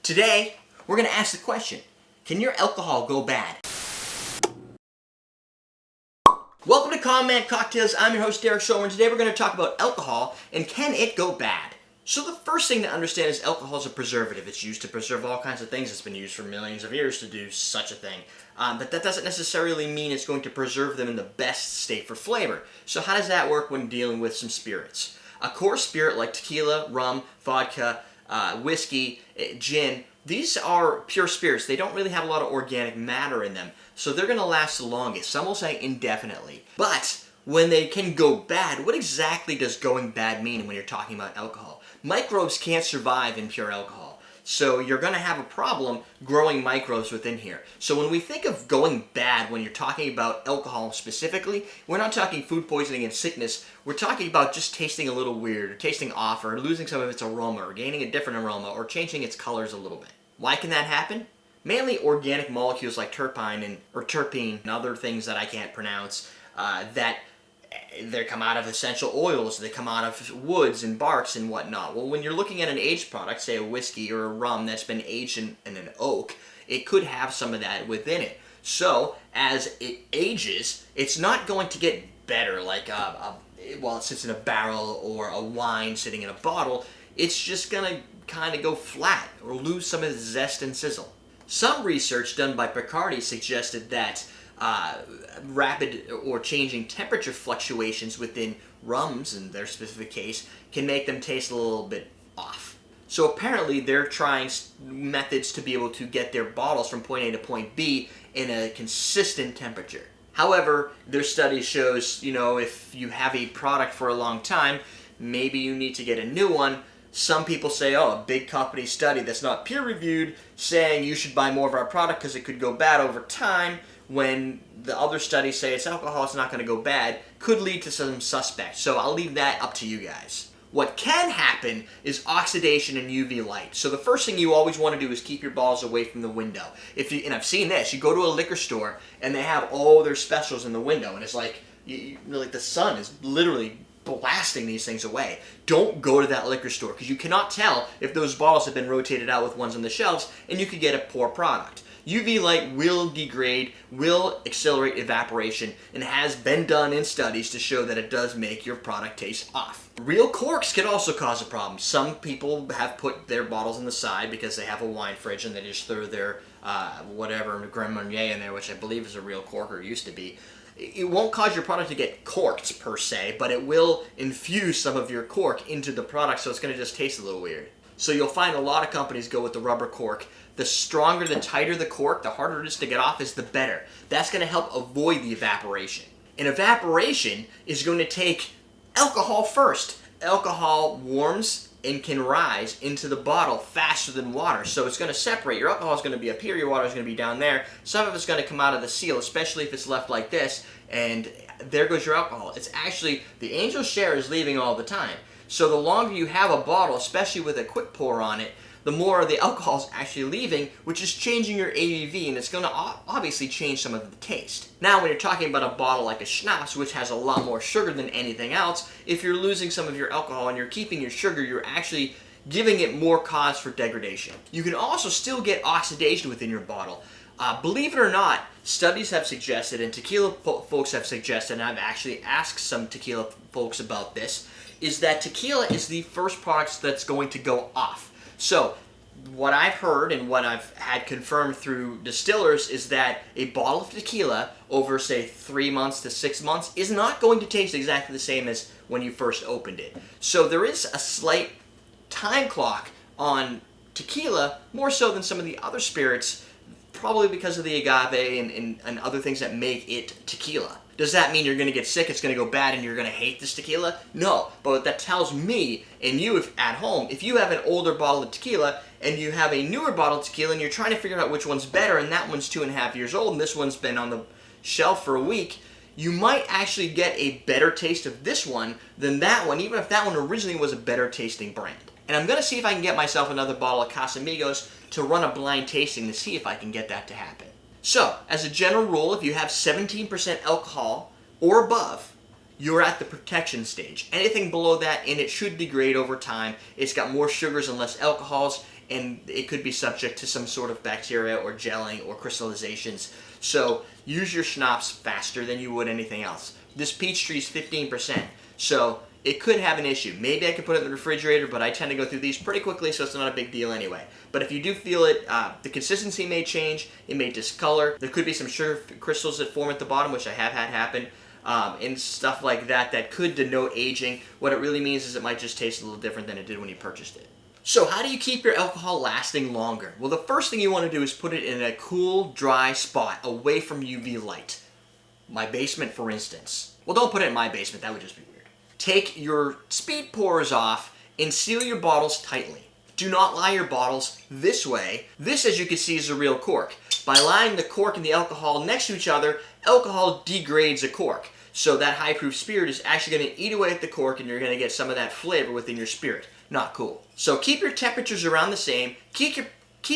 Today, we're going to ask the question, can your alcohol go bad? Welcome to Calm Man Cocktails. I'm your host, Derek Shulman. Today we're going to talk about alcohol and can it go bad? So the first thing to understand is alcohol is a preservative. It's used to preserve all kinds of things. It's been used for millions of years to do such a thing. But that doesn't necessarily mean it's going to preserve them in the best state for flavor. So how does that work when dealing with some spirits? A core spirit like tequila, rum, vodka, whiskey, gin, these are pure spirits. They don't really have a lot of organic matter in them, so they're going to last the longest. Some will say indefinitely. But when they can go bad, what exactly does going bad mean when you're talking about alcohol? Microbes can't survive in pure alcohol, so you're going to have a problem growing microbes within here. So when we think of going bad when you're talking about alcohol specifically, we're not talking food poisoning and sickness. We're talking about just tasting a little weird, or tasting off, or losing some of its aroma, or gaining a different aroma, or changing its colors a little bit. Why can that happen? Mainly organic molecules like terpene and other things that I can't pronounce that they come out of essential oils, they come out of woods and barks and whatnot. Well, when you're looking at an aged product, say a whiskey or a rum that's been aged in an oak, it could have some of that within it. So, as it ages, it's not going to get better like while it sits in a barrel or a wine sitting in a bottle. It's just going to kind of go flat or lose some of its zest and sizzle. Some research done by Bacardi suggested that rapid or changing temperature fluctuations within rums, in their specific case, can make them taste a little bit off. So apparently they're trying methods to be able to get their bottles from point A to point B in a consistent temperature. However, their study shows, if you have a product for a long time, maybe you need to get a new one. Some people say, a big company study that's not peer-reviewed saying you should buy more of our product because it could go bad over time, when the other studies say it's alcohol, it's not going to go bad, could lead to some suspect. So I'll leave that up to you guys. What can happen is oxidation and UV light. So the first thing you always want to do is keep your bottles away from the window. And I've seen this, you go to a liquor store and they have all their specials in the window, and it's like the sun is literally blasting these things away. Don't go to that liquor store because you cannot tell if those bottles have been rotated out with ones on the shelves, and you could get a poor product. UV light will degrade, will accelerate evaporation, and has been done in studies to show that it does make your product taste off. Real corks can also cause a problem. Some people have put their bottles on the side because they have a wine fridge and they just throw their Grand Marnier in there, which I believe is a real cork, or used to be. It won't cause your product to get corked per se, but it will infuse some of your cork into the product, so it's going to just taste a little weird. So you'll find a lot of companies go with the rubber cork. The stronger, the tighter the cork, the harder it is to get off is the better. That's going to help avoid the evaporation. And evaporation is going to take alcohol first. Alcohol warms and can rise into the bottle faster than water. So it's going to separate. Your alcohol is going to be up here, your water is going to be down there. Some of it's going to come out of the seal, especially if it's left like this, and there goes your alcohol. It's actually, the angel's share is leaving all the time. So the longer you have a bottle, especially with a quick pour on it, the more the alcohol is actually leaving, which is changing your ABV, and it's going to obviously change some of the taste. Now, when you're talking about a bottle like a schnapps, which has a lot more sugar than anything else, if you're losing some of your alcohol and you're keeping your sugar, you're actually giving it more cause for degradation. You can also still get oxidation within your bottle. Believe it or not, studies have suggested, and tequila folks have suggested, and I've actually asked some tequila folks about this, is that tequila is the first product that's going to go off. So, what I've heard and what I've had confirmed through distillers is that a bottle of tequila over, say, 3 months to 6 months is not going to taste exactly the same as when you first opened it. So there is a slight time clock on tequila, more so than some of the other spirits, probably because of the agave and other things that make it tequila. Does that mean you're going to get sick, it's going to go bad, and you're going to hate this tequila? No, but that tells me, and you at home, if you have an older bottle of tequila and you have a newer bottle of tequila and you're trying to figure out which one's better, and that one's 2.5 years old and this one's been on the shelf for a week, you might actually get a better taste of this one than that one, even if that one originally was a better tasting brand. And I'm going to see if I can get myself another bottle of Casamigos to run a blind tasting to see if I can get that to happen. So, as a general rule, if you have 17% alcohol or above, you're at the protection stage. Anything below that, and it should degrade over time. It's got more sugars and less alcohols, and it could be subject to some sort of bacteria or gelling or crystallizations. So use your schnapps faster than you would anything else. This Peachtree is 15%, so it could have an issue. Maybe I could put it in the refrigerator, but I tend to go through these pretty quickly, so it's not a big deal anyway. But if you do feel it, the consistency may change, it may discolor. There could be some sugar crystals that form at the bottom, which I have had happen, and stuff like that that could denote aging. What it really means is it might just taste a little different than it did when you purchased it. So how do you keep your alcohol lasting longer? Well, the first thing you want to do is put it in a cool, dry spot away from UV light. My basement, for instance. Well, don't put it in my basement, that would just be weird. Take your speed pourers off and seal your bottles tightly. Do not lie your bottles this way. This, as you can see, is a real cork. By lying the cork and the alcohol next to each other, alcohol degrades a cork. So that high-proof spirit is actually going to eat away at the cork, and you're going to get some of that flavor within your spirit. Not cool. So keep your temperatures around the same. Keep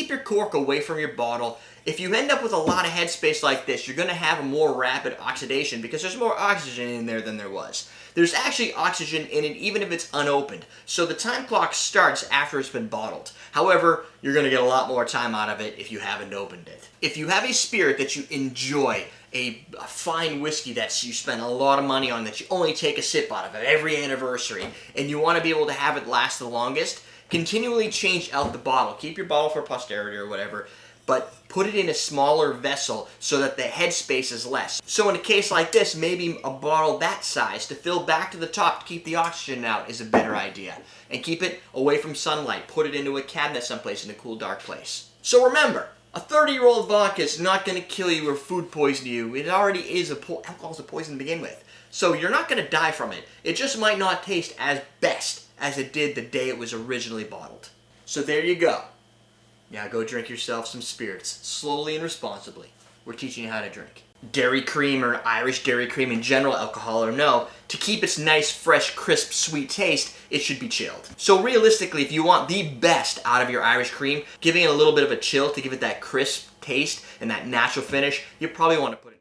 your cork away from your bottle. If you end up with a lot of headspace like this, you're going to have a more rapid oxidation because there's more oxygen in there than there was. There's actually oxygen in it even if it's unopened. So the time clock starts after it's been bottled. However, you're going to get a lot more time out of it if you haven't opened it. If you have a spirit that you enjoy, a fine whiskey that you spend a lot of money on, that you only take a sip out of at every anniversary, and you want to be able to have it last the longest, continually change out the bottle. Keep your bottle for posterity or whatever, but put it in a smaller vessel so that the headspace is less. So in a case like this, maybe a bottle that size to fill back to the top to keep the oxygen out is a better idea. And keep it away from sunlight. Put it into a cabinet someplace in a cool, dark place. So remember, a 30-year-old vodka is not going to kill you or food poison you. It already is alcohol is a poison to begin with. So you're not going to die from it. It just might not taste as best as it did the day it was originally bottled. So there you go. Now go drink yourself some spirits, slowly and responsibly. We're teaching you how to drink. Dairy cream or Irish dairy cream in general, alcohol or no, to keep its nice, fresh, crisp, sweet taste, it should be chilled. So realistically, if you want the best out of your Irish cream, giving it a little bit of a chill to give it that crisp taste and that natural finish, you probably want to put it